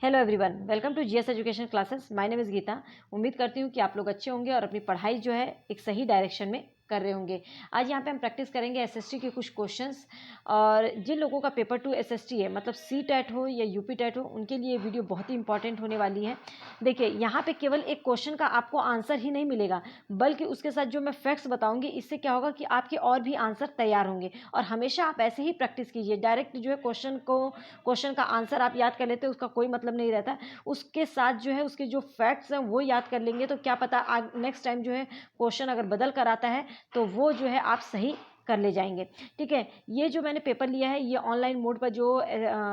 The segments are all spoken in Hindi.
Hello everyone, welcome to GS education classes. My name is Geeta. उम्मीद करती हूँ कि आप लोग अच्छे होंगे और अपनी पढ़ाई जो है एक सही डायरेक्शन में कर रहे होंगे। आज यहाँ पे हम प्रैक्टिस करेंगे एसएसटी के कुछ क्वेश्चंस। और जिन लोगों का पेपर 2 एसएसटी है, मतलब सी टेट हो या यूपी टेट हो, उनके लिए वीडियो बहुत ही इंपॉर्टेंट होने वाली है। देखिए, यहाँ पे केवल एक क्वेश्चन का आपको आंसर ही नहीं मिलेगा, बल्कि उसके साथ जो मैं फैक्ट्स बताऊँगी, इससे क्या होगा कि आपके और भी आंसर तैयार होंगे। और हमेशा आप ऐसे ही प्रैक्टिस कीजिए। डायरेक्ट जो है क्वेश्चन का आंसर आप याद कर लेते हैं, उसका कोई मतलब नहीं रहता। उसके साथ जो है उसके जो फैक्ट्स हैं वो याद कर लेंगे, तो क्या पता आज नेक्स्ट टाइम जो है क्वेश्चन अगर बदल कर आता है तो वो जो है आप सही कर ले जाएंगे। ठीक है, ये जो मैंने पेपर लिया है, ये ऑनलाइन मोड पर जो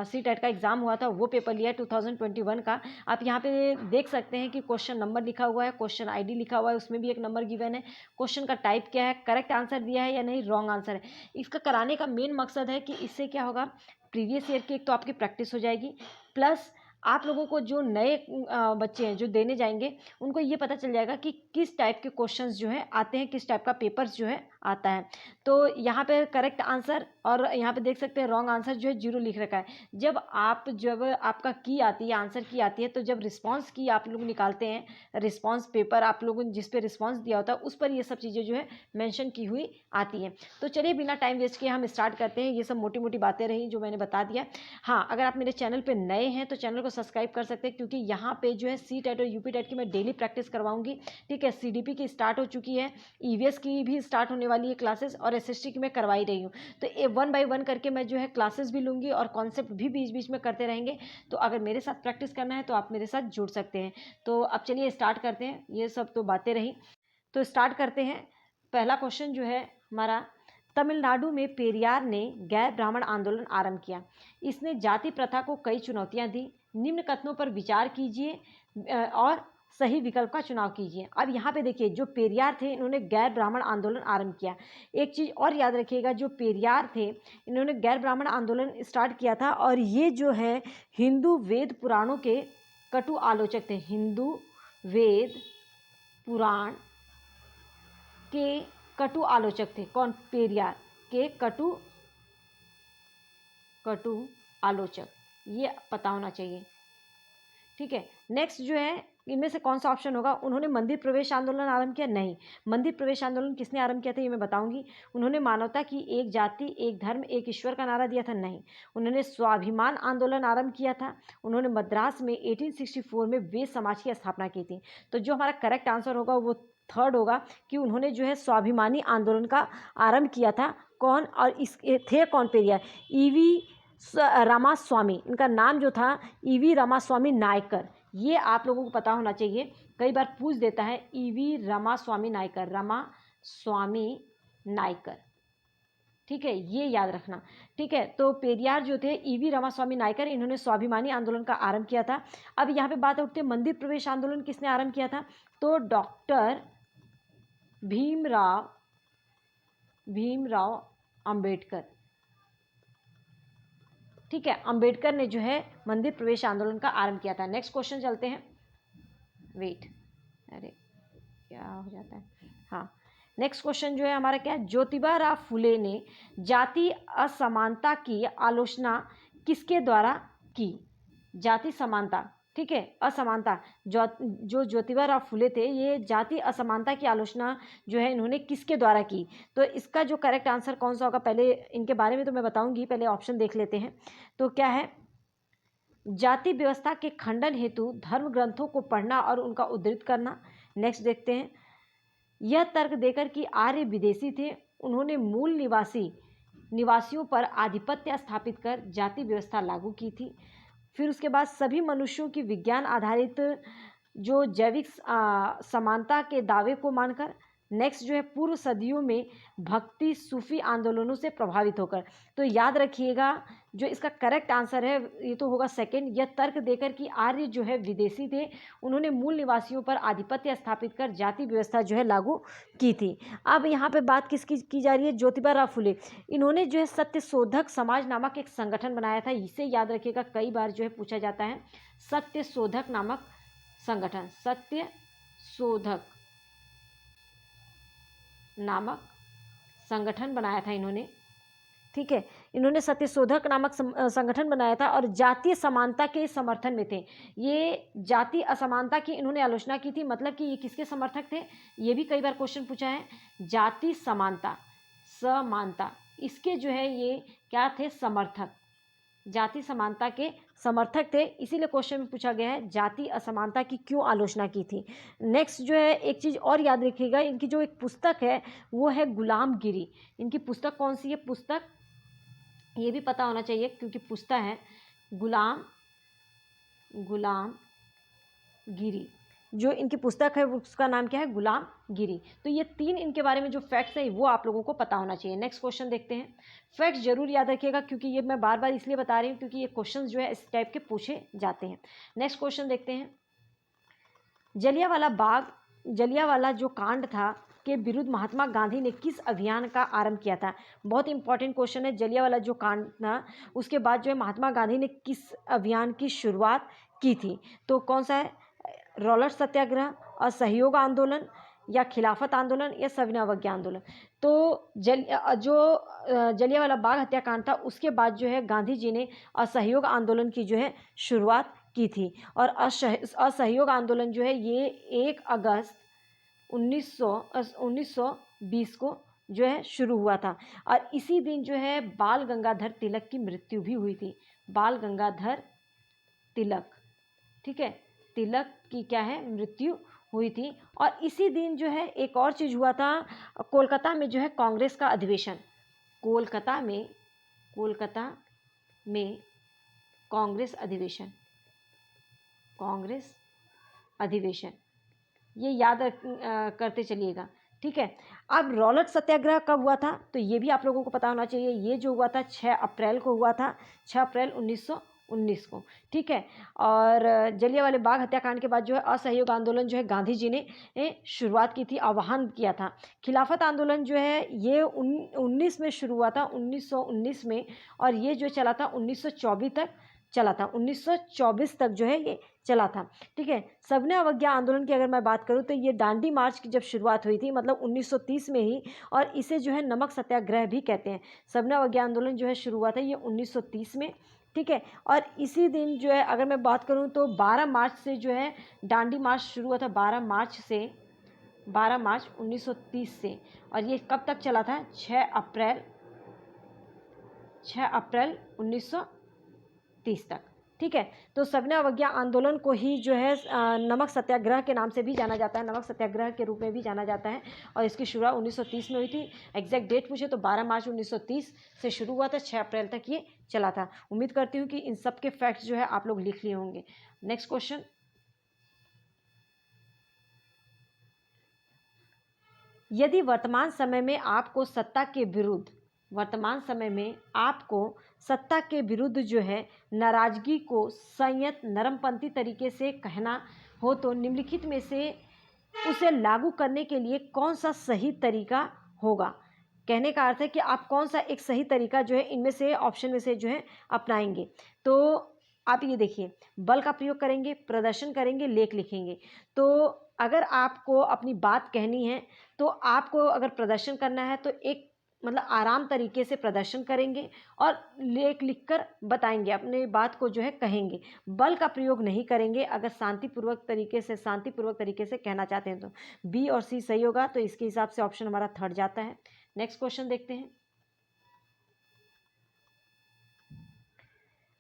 सी टेट का एग्जाम हुआ था वो पेपर लिया है 2021 का। आप यहाँ पे देख सकते हैं कि क्वेश्चन नंबर लिखा हुआ है, क्वेश्चन आईडी लिखा हुआ है, उसमें भी एक नंबर गिवन है, क्वेश्चन का टाइप क्या है, करेक्ट आंसर दिया है या नहीं, रॉन्ग आंसर है। इसका कराने का मेन मकसद है कि इससे क्या होगा, प्रीवियस ईयर की एक तो आपकी प्रैक्टिस हो जाएगी, प्लस आप लोगों को जो नए बच्चे हैं जो देने जाएंगे, उनको ये पता चल जाएगा कि किस टाइप के क्वेश्चंस जो है आते हैं, किस टाइप का पेपर्स जो है आता है। तो यहाँ पे करेक्ट आंसर और यहाँ पे देख सकते हैं रॉन्ग आंसर जो है 0 लिख रखा है। जब आपका की आती है, आंसर की आती है, तो जब रिस्पॉन्स की आप लोग निकालते हैं, रिस्पॉन्स पेपर आप लोगों ने जिस पे रिस्पॉन्स दिया होता है उस पर ये सब चीज़ें जो है मैंशन की हुई आती हैं। तो चलिए बिना टाइम वेस्ट किए हम स्टार्ट करते हैं। ये सब मोटी मोटी बातें रही जो मैंने बता दिया। हाँ, अगर आप मेरे चैनल पे नए हैं तो चैनल को सब्सक्राइब कर सकते हैं, क्योंकि यहाँ पे जो है सी टेट और यूपी टेट की मैं डेली प्रैक्टिस करवाऊंगी। ठीक है, सीडीपी की स्टार्ट हो चुकी है, ईवीएस की भी स्टार्ट होने वाली है क्लासेस, और एसएसटी की मैं करवाई रही हूँ। तो ये 1 बाय 1 करके मैं जो है क्लासेस भी लूँगी और कॉन्सेप्ट भी बीच बीच में करते रहेंगे। तो अगर मेरे साथ प्रैक्टिस करना है तो आप मेरे साथ जुड़ सकते हैं। तो अब चलिए स्टार्ट करते हैं। ये सब तो बातें रही, तो स्टार्ट करते हैं। पहला क्वेश्चन जो है हमारा, तमिलनाडु में पेरियार ने गैर ब्राह्मण आंदोलन आरंभ किया। इसने जाति प्रथा को कई चुनौतियां दी। निम्न कथनों पर विचार कीजिए और सही विकल्प का चुनाव कीजिए। अब यहाँ पे देखिए, जो पेरियार थे इन्होंने गैर ब्राह्मण आंदोलन आरंभ किया। एक चीज़ और याद रखिएगा, जो पेरियार थे इन्होंने गैर ब्राह्मण आंदोलन स्टार्ट किया था, और ये जो है हिंदू वेद पुराणों के कटु आलोचक थे। हिंदू वेद पुराण के कटु आलोचक थे। कौन? पेरियार के कटु आलोचक, ये पता होना चाहिए। ठीक है, नेक्स्ट जो है, इनमें से कौन सा ऑप्शन होगा? उन्होंने मंदिर प्रवेश आंदोलन आरंभ किया? नहीं। मंदिर प्रवेश आंदोलन किसने आरंभ किया था ये मैं बताऊंगी। उन्होंने मानवता की एक जाति, एक धर्म, एक ईश्वर का नारा दिया था? नहीं। उन्होंने स्वाभिमान आंदोलन आरंभ किया था? उन्होंने मद्रास में 1864 में वेद समाज की स्थापना की थी। तो जो हमारा करेक्ट आंसर होगा वो थर्ड होगा, कि उन्होंने जो है स्वाभिमानी आंदोलन का आरंभ किया था। कौन? और इस थे कौन पेरियार? ईवी रामास्वामी, इनका नाम जो था ईवी रामास्वामी नायकर। ये आप लोगों को पता होना चाहिए, कई बार पूछ देता है। ईवी रामास्वामी नायकर, रामास्वामी नायकर। ठीक है, ये याद रखना। ठीक है, तो पेरियार जो थे ईवी रामास्वामी नायकर, इन्होंने स्वाभिमानी आंदोलन का आरंभ किया था। अब यहाँ पे बात उठती है मंदिर प्रवेश आंदोलन किसने आरंभ किया था? तो डॉक्टर भीमराव अंबेडकर। ठीक है, अंबेडकर ने जो है मंदिर प्रवेश आंदोलन का आरंभ किया था। नेक्स्ट क्वेश्चन चलते हैं। वेट, अरे क्या हो जाता है। हाँ, नेक्स्ट क्वेश्चन जो है हमारा क्या है? ज्योतिबा राव फुले ने जाति असमानता की आलोचना किसके द्वारा की? जाति समानता, ठीक है, असमानता। जो ज्योतिबा राव फुले थे, ये जाति असमानता की आलोचना जो है इन्होंने किसके द्वारा की? तो इसका जो करेक्ट आंसर कौन सा होगा, पहले इनके बारे में तो मैं बताऊंगी, पहले ऑप्शन देख लेते हैं। तो क्या है? जाति व्यवस्था के खंडन हेतु धर्म ग्रंथों को पढ़ना और उनका उद्धृत करना। नेक्स्ट देखते हैं। यह तर्क देकर कि आर्य विदेशी थे, उन्होंने मूल निवासियों पर आधिपत्य स्थापित कर जाति व्यवस्था लागू की थी। फिर उसके बाद सभी मनुष्यों की विज्ञान आधारित जो जैविक समानता के दावे को मानकर। नेक्स्ट जो है, पूर्व सदियों में भक्ति सूफी आंदोलनों से प्रभावित होकर। तो याद रखिएगा, जो इसका करेक्ट आंसर है ये तो होगा सेकंड। यह तर्क देकर कि आर्य जो है विदेशी थे, उन्होंने मूल निवासियों पर आधिपत्य स्थापित कर जाति व्यवस्था जो है लागू की थी। अब यहाँ पे बात किसकी की जा रही है? ज्योतिबा राव फुले। इन्होंने जो है सत्यशोधक समाज नामक एक संगठन बनाया था। इसे याद रखिएगा, कई बार जो है पूछा जाता है। सत्यशोधक नामक संगठन, सत्यशोधक नामक संगठन बनाया था इन्होंने। ठीक है। इन्होंने सत्यशोधक नामक संगठन बनाया था और जातीय समानता के समर्थन में थे। ये जाति असमानता की इन्होंने आलोचना की थी, मतलब कि ये किसके समर्थक थे, ये भी कई बार क्वेश्चन पूछा है। जाति समानता, समानता, इसके जो है ये क्या थे, समर्थक, जाति समानता के समर्थक थे। इसीलिए क्वेश्चन में पूछा गया है जाति असमानता की क्यों आलोचना की थी। नेक्स्ट जो है एक चीज़ और याद रखिएगा, इनकी जो एक पुस्तक है वो है गुलामगिरी। इनकी पुस्तक कौन सी है, पुस्तक ये भी पता होना चाहिए क्योंकि पुस्तक है गुलामगिरी। जो इनकी पुस्तक है उसका नाम क्या है, गुलामगिरी। तो ये 3 इनके बारे में जो फैक्ट्स हैं वो आप लोगों को पता होना चाहिए। नेक्स्ट क्वेश्चन देखते हैं। फैक्ट्स जरूर याद रखिएगा क्योंकि ये मैं बार बार इसलिए बता रही हूँ क्योंकि ये क्वेश्चन जो है इस टाइप के पूछे जाते हैं। नेक्स्ट क्वेश्चन देखते हैं। जलियांवाला जो कांड था के विरुद्ध महात्मा गांधी ने किस अभियान का आरंभ किया था। बहुत इंपॉर्टेंट क्वेश्चन है। जलियांवाला जो कांड था उसके बाद जो है महात्मा गांधी ने किस अभियान की शुरुआत की थी। तो कौन सा है, रॉलर्ट सत्याग्रह, असहयोग आंदोलन, या खिलाफत आंदोलन, या सविनय अवज्ञा आंदोलन। तो जलियांवाला बाग हत्याकांड था उसके बाद जो है गांधी जी ने असहयोग आंदोलन की जो है शुरुआत की थी। और असहयोग आंदोलन जो है ये 1 अगस्त 1920 को जो है शुरू हुआ था। और इसी दिन जो है बाल गंगाधर तिलक की मृत्यु भी हुई थी। बाल गंगाधर तिलक, ठीक है, तिलक की क्या है, मृत्यु हुई थी। और इसी दिन जो है एक और चीज़ हुआ था, कोलकाता में जो है कांग्रेस का अधिवेशन, कोलकाता में कांग्रेस अधिवेशन, ये याद करते चलिएगा, ठीक है। अब रॉलर्ट सत्याग्रह कब हुआ था, तो ये भी आप लोगों को पता होना चाहिए। ये जो हुआ था 6 अप्रैल को हुआ था, 6 अप्रैल 1919 को, ठीक है। और जलियांवाले बाग हत्याकांड के बाद जो है असहयोग आंदोलन जो है गांधी जी ने शुरुआत की थी, आह्वान किया था। खिलाफत आंदोलन जो है ये 19 में शुरू हुआ था, 1919 में, और ये जो चला था 1924 तक चला था, 1924 तक जो है ये चला था, ठीक है। सविनय अवज्ञा आंदोलन की अगर मैं बात करूं तो ये दांडी मार्च की जब शुरुआत हुई थी, मतलब 1930 में ही, और इसे जो है नमक सत्याग्रह भी कहते हैं। सविनय अवज्ञा आंदोलन जो है शुरू हुआ था ये 1930 में, ठीक है। और इसी दिन जो है अगर मैं बात करूं तो 12 मार्च से जो है दांडी मार्च शुरू हुआ था, 12 मार्च 1930 से, और ये कब तक चला था, 6 अप्रैल 1930 तक, ठीक है। तो सविनय अवज्ञा आंदोलन को ही जो है नमक सत्याग्रह के नाम से भी जाना जाता है, नमक सत्याग्रह के रूप में भी जाना जाता है। और इसकी शुरुआत 1930 में हुई थी। एग्जैक्ट डेट पूछे तो 12 मार्च 1930 से शुरू हुआ था, 6 अप्रैल तक ये चला था। उम्मीद करती हूँ कि इन सब के फैक्ट्स जो है आप लोग लिख लिए होंगे। नेक्स्ट क्वेश्चन, यदि वर्तमान समय में आपको सत्ता के विरुद्ध जो है नाराजगी को संयत नरमपंथी तरीके से कहना हो तो निम्नलिखित में से उसे लागू करने के लिए कौन सा सही तरीका होगा। कहने का अर्थ है कि आप कौन सा एक सही तरीका जो है इनमें से ऑप्शन में से जो है अपनाएंगे। तो आप ये देखिए, बल का प्रयोग करेंगे, प्रदर्शन करेंगे, लेख लिखेंगे। तो अगर आपको अपनी बात कहनी है तो आपको अगर प्रदर्शन करना है तो एक मतलब आराम तरीके से प्रदर्शन करेंगे और लेख लिखकर बताएंगे, अपने बात को जो है कहेंगे। बल का प्रयोग नहीं करेंगे। अगर शांतिपूर्वक तरीके से कहना चाहते हैं तो बी और सी सही होगा। तो इसके हिसाब से ऑप्शन हमारा थर्ड जाता है। नेक्स्ट क्वेश्चन देखते हैं।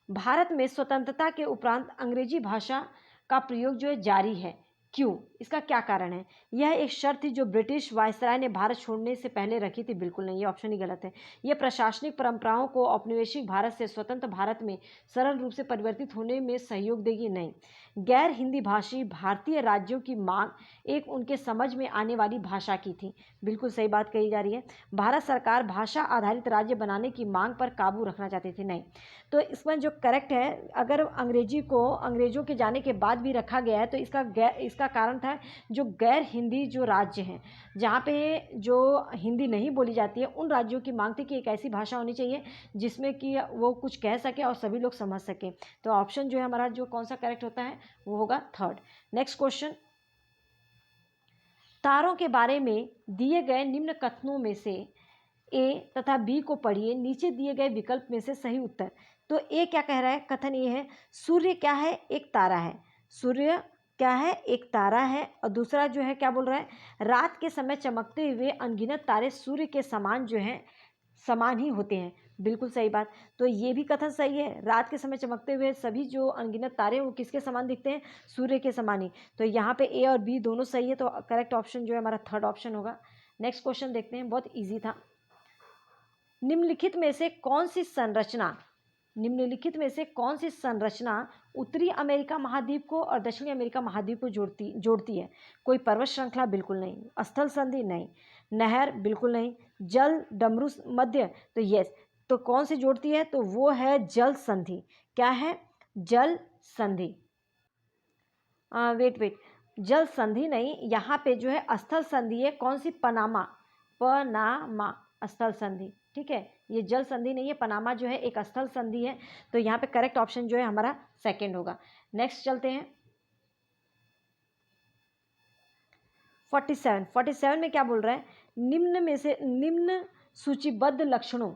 भारत में स्वतंत्रता के उपरांत अंग्रेजी भाषा का प्रयोग जो है जारी है, क्यों, इसका क्या कारण है। यह एक शर्त थी जो ब्रिटिश वायसराय ने भारत छोड़ने से पहले रखी थी। बिल्कुल नहीं, ये ऑप्शन ही गलत है। यह प्रशासनिक परंपराओं को औपनिवेशिक भारत से स्वतंत्र भारत में सरल रूप से परिवर्तित होने में सहयोग देगी, नहीं। गैर हिंदी भाषी भारतीय राज्यों की मांग एक उनके समझ में आने वाली भाषा की थी। बिल्कुल सही बात कही जा रही है। भारत सरकार भाषा आधारित राज्य बनाने की मांग पर काबू रखना चाहती थी, नहीं। तो इसमें जो करेक्ट है, अगर अंग्रेजी को अंग्रेजों के जाने के बाद भी रखा गया है तो इसका कारण था जो गैर हिंदी जो राज्य हैं, जहाँ पे जो हिंदी नहीं बोली जाती है, उन राज्यों की मांग थी कि एक ऐसी भाषा होनी चाहिए जिसमें कि वो कुछ कह सके और सभी लोग समझ सके। तो ऑप्शन जो है हमारा जो कौन सा करेक्ट होता है वो होगा थर्ड। नेक्स्ट क्वेश्चन, तारों के बारे में दिए गए निम्न कथनों में से ए तथा बी को पढ़िए, नीचे दिए गए विकल्प में से सही उत्तर। तो ए क्या कह रहा है, कथन ये है सूर्य क्या है, एक तारा है। सूर्य क्या है, एक तारा है। और दूसरा जो है क्या बोल रहा है, रात के समय चमकते हुए अनगिनत तारे सूर्य के समान जो हैं समान ही होते हैं। बिल्कुल सही बात। तो ये भी कथन सही है, रात के समय चमकते हुए सभी जो अनगिनत तारे हैं वो किसके समान दिखते हैं, सूर्य के समान ही। तो यहाँ पे ए और बी दोनों सही है, तो करेक्ट ऑप्शन जो है हमारा थर्ड ऑप्शन होगा। नेक्स्ट क्वेश्चन देखते हैं, बहुत ईजी था। निम्नलिखित में से कौन सी संरचना उत्तरी अमेरिका महाद्वीप को और दक्षिणी अमेरिका महाद्वीप को जोड़ती है। कोई पर्वत श्रृंखला, बिल्कुल नहीं। स्थल संधि, नहीं। नहर, बिल्कुल नहीं। जल डमरू मध्य, तो यस। तो कौन सी जोड़ती है, तो वो है जल संधि। क्या है, जल संधि। वेट, जल संधि नहीं, यहाँ पे जो है स्थल संधि है। कौन सी, पनामा स्थल संधि, ठीक है। ये जल संधि नहीं है, पनामा जो है एक स्थल संधि है। तो यहाँ पे करेक्ट ऑप्शन जो है हमारा सेकंड होगा। नेक्स्ट चलते हैं 47 में क्या बोल रहा है, निम्न सूचीबद्ध लक्षणों,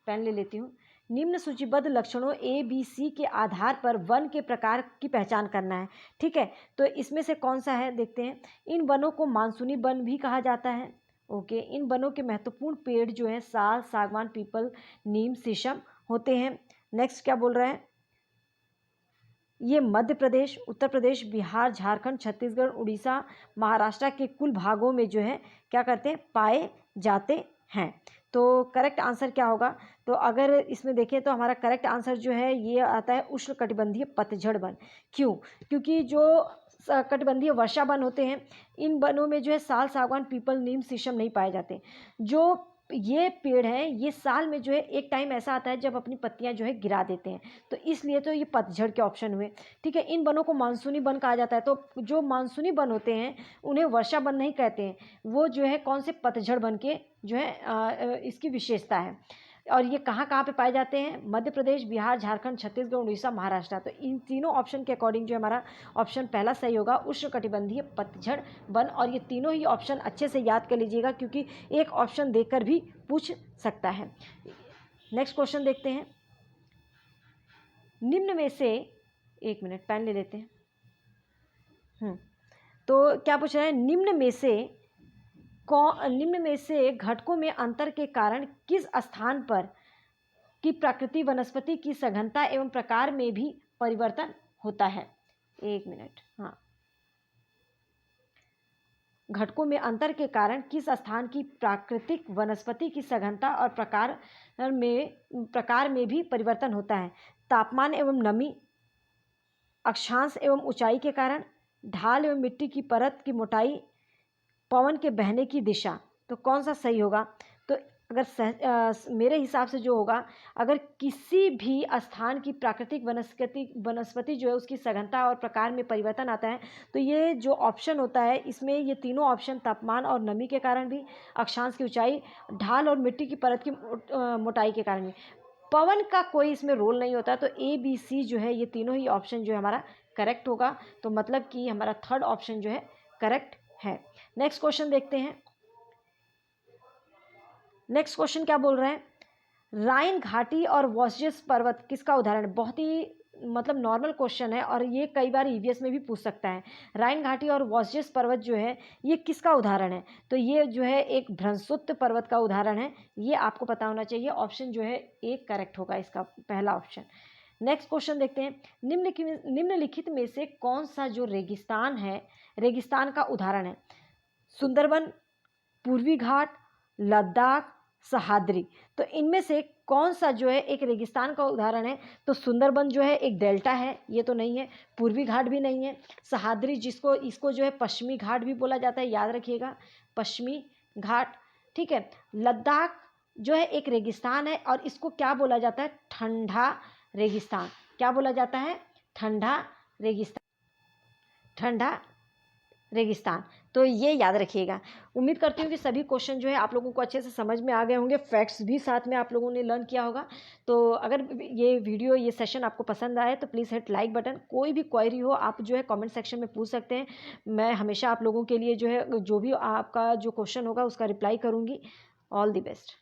पेन ले लेती हूँ। निम्न सूचीबद्ध लक्षणों ABC के आधार पर वन के प्रकार की पहचान करना है, ठीक है। तो इसमें से कौन सा है, देखते हैं। इन वनों को मानसूनी वन भी कहा जाता है। ओके, इन वनों के महत्वपूर्ण पेड़ जो है साल, सागवान, पीपल, नीम, शीशम होते हैं। नेक्स्ट क्या बोल रहा है, ये मध्य प्रदेश, उत्तर प्रदेश, बिहार, झारखंड, छत्तीसगढ़, उड़ीसा, महाराष्ट्र के कुल भागों में जो है क्या करते हैं, पाए जाते हैं। तो करेक्ट आंसर क्या होगा, तो अगर इसमें देखें तो हमारा करेक्ट आंसर जो है ये आता है उष्णकटिबंधीय पतझड़ वन। क्यों, क्योंकि जो कटिबंधीय वर्षा वन होते हैं, इन वनों में जो है साल, सागवान, पीपल, नीम, शीशम नहीं पाए जाते। जो ये पेड़ हैं ये साल में जो है एक टाइम ऐसा आता है जब अपनी पत्तियां जो है गिरा देते हैं, तो इसलिए तो ये पतझड़ के ऑप्शन हुए, ठीक है। इन वनों को मानसूनी वन कहा जाता है। तो जो मानसूनी वन होते हैं उन्हें वर्षा वन नहीं कहते हैं, वो जो है कौन से, पतझड़ वन के जो है इसकी विशेषता है। और ये कहाँ कहाँ पे पाए जाते हैं, मध्य प्रदेश, बिहार, झारखंड, छत्तीसगढ़, उड़ीसा, महाराष्ट्र। तो इन तीनों ऑप्शन के अकॉर्डिंग जो हमारा ऑप्शन पहला सही होगा, उष्णकटिबंधीय पतझड़ वन। और ये तीनों ही ऑप्शन अच्छे से याद कर लीजिएगा, क्योंकि एक ऑप्शन देकर भी पूछ सकता है। नेक्स्ट क्वेश्चन देखते हैं। निम्न में से, एक मिनट पेन ले लेते हैं। तो क्या पूछ रहा है, निम्न में से घटकों में अंतर के कारण किस स्थान पर की प्रकृति, वनस्पति की सघनता एवं प्रकार में भी परिवर्तन होता है। एक मिनट, हाँ। घटकों में अंतर के कारण किस स्थान की प्राकृतिक वनस्पति की सघनता और प्रकार में भी परिवर्तन होता है। तापमान एवं नमी, अक्षांश एवं ऊंचाई के कारण, ढाल एवं मिट्टी की परत की मोटाई, पवन के बहने की दिशा। तो कौन सा सही होगा, तो अगर मेरे हिसाब से जो होगा, अगर किसी भी स्थान की प्राकृतिक वनस्पति जो है उसकी सघनता और प्रकार में परिवर्तन आता है, तो ये जो ऑप्शन होता है इसमें ये तीनों ऑप्शन तापमान और नमी के कारण भी, अक्षांश की ऊंचाई, ढाल और मिट्टी की परत की मोटाई के कारण भी, पवन का कोई इसमें रोल नहीं होता। तो ABC जो है ये तीनों ही ऑप्शन जो है हमारा करेक्ट होगा। तो मतलब कि हमारा थर्ड ऑप्शन जो है करेक्ट है। नेक्स्ट क्वेश्चन देखते हैं। नेक्स्ट क्वेश्चन क्या बोल रहे हैं, राइन घाटी और वॉस्जेस पर्वत किसका उदाहरण है। बहुत ही मतलब नॉर्मल क्वेश्चन है और ये कई बार EVS में भी पूछ सकता है। राइन घाटी और वॉस्जेस पर्वत जो है ये किसका उदाहरण है, तो ये जो है एक भ्रंशुत्त पर्वत का उदाहरण है। ये आपको पता होना चाहिए। ऑप्शन जो है एक करेक्ट होगा इसका, पहला ऑप्शन। नेक्स्ट क्वेश्चन देखते हैं। निम्नलिखित में से कौन सा जो रेगिस्तान है, रेगिस्तान का उदाहरण है। सुंदरबन, पूर्वी घाट, लद्दाख, सह्याद्री। तो इनमें से कौन सा जो है एक रेगिस्तान का उदाहरण है, तो सुंदरबन जो है एक डेल्टा है, ये तो नहीं है। पूर्वी घाट भी नहीं है। सह्याद्री इसको जो है पश्चिमी घाट भी बोला जाता है, याद रखिएगा, पश्चिमी घाट, ठीक है। लद्दाख जो है एक रेगिस्तान है और इसको क्या बोला जाता है, ठंडा रेगिस्तान। क्या बोला जाता है, ठंडा रेगिस्तान। तो ये याद रखिएगा। उम्मीद करती हूँ कि सभी क्वेश्चन जो है आप लोगों को अच्छे से समझ में आ गए होंगे, फैक्ट्स भी साथ में आप लोगों ने लर्न किया होगा। तो अगर ये वीडियो, ये सेशन आपको पसंद आए तो प्लीज़ हिट लाइक बटन। कोई भी क्वेरी हो आप जो है कमेंट सेक्शन में पूछ सकते हैं। मैं हमेशा आप लोगों के लिए जो है जो भी आपका जो क्वेश्चन होगा उसका रिप्लाई करूँगी। All the best.